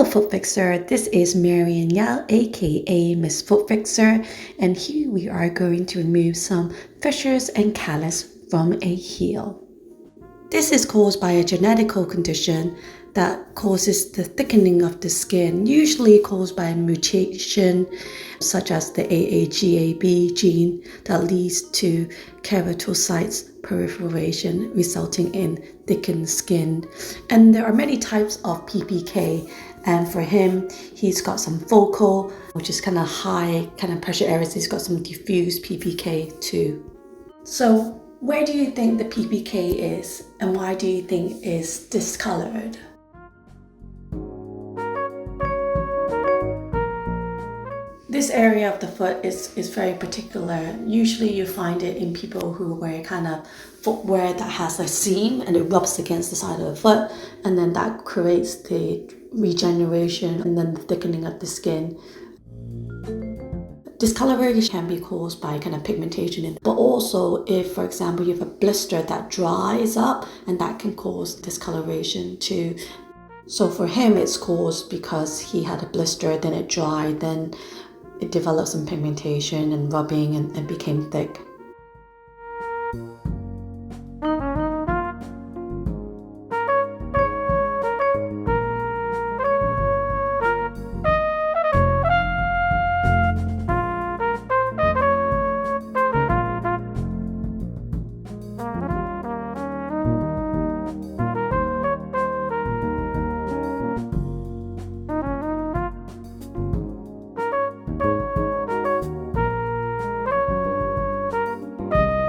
Hello Foot Fixer, this is Marian Yao aka Miss Foot Fixer, and here we are going to remove some fissures and callus from a heel. This is caused by a genetical condition that causes the thickening of the skin, usually caused by a mutation such as the AAGAB gene that leads to keratocytes proliferation, resulting in thickened skin. And there are many types of PPK, and for him, he's got some focal, which is kind of high kind of pressure areas. He's got some diffuse PPK too. So where do you think the PPK is, and why do you think it's discolored? This area of the foot is very particular. Usually you find it in people who wear kind of footwear that has a seam and it rubs against the side of the foot, and then that creates the regeneration and then the thickening of the skin. Discoloration can be caused by kind of pigmentation, but also if, for example, you have a blister that dries up, and that can cause discoloration too. So for him, it's caused because he had a blister, then it dried, then it developed some pigmentation and rubbing and became thick.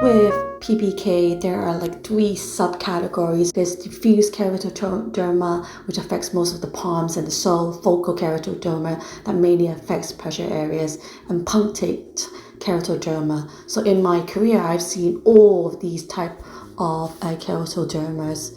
With PPK, there are like 3 subcategories. There's diffuse keratoderma, which affects most of the palms and the sole, focal keratoderma that mainly affects pressure areas, and punctate keratoderma. So in my career, I've seen all of these type of keratodermas.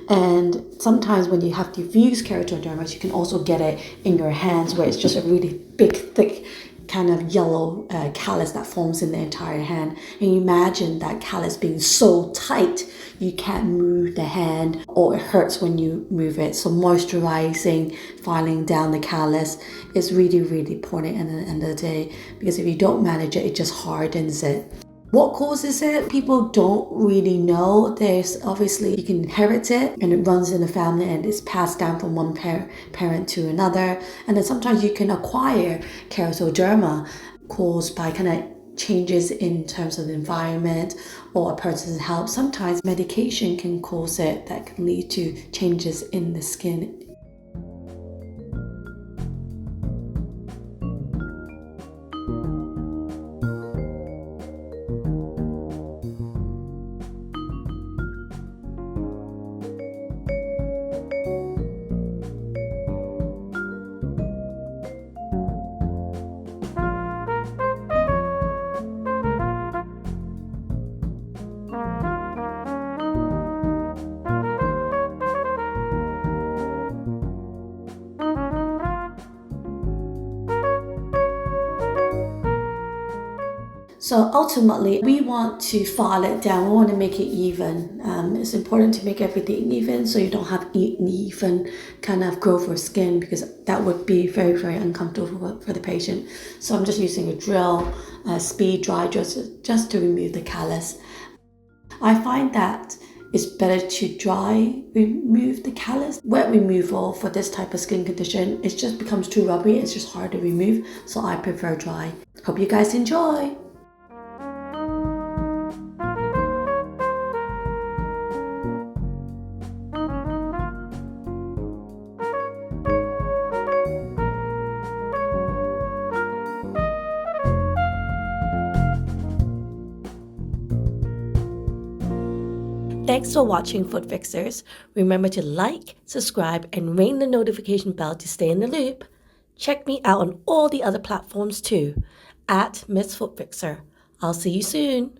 And sometimes when you have diffuse keratodermas, you can also get it in your hands, where it's just a really big, thick kind of yellow callus that forms in the entire hand. And you imagine that callus being so tight you can't move the hand, or it hurts when you move it. So moisturizing, filing down the callus is really, really important at the end of the day, because if you don't manage it, it just hardens it. What causes it? People don't really know. There's obviously, you can inherit it and it runs in the family and it's passed down from one parent to another. And then sometimes you can acquire keratoderma caused by kind of changes in terms of the environment or a person's health. Sometimes medication can cause it, that can lead to changes in the skin. So ultimately, we want to file it down. We want to make it even. It's important to make everything even, so you don't have uneven kind of growth of skin, because that would be very, very uncomfortable for the patient. So I'm just using a drill, speed dry, just to remove the callus. I find that it's better to dry remove the callus. Wet removal for this type of skin condition, it just becomes too rubbery. It's just hard to remove, so I prefer dry. Hope you guys enjoy. Thanks for watching Foot Fixers. Remember to like, subscribe, and ring the notification bell to stay in the loop. Check me out on all the other platforms too, at Miss Foot Fixer. I'll see you soon.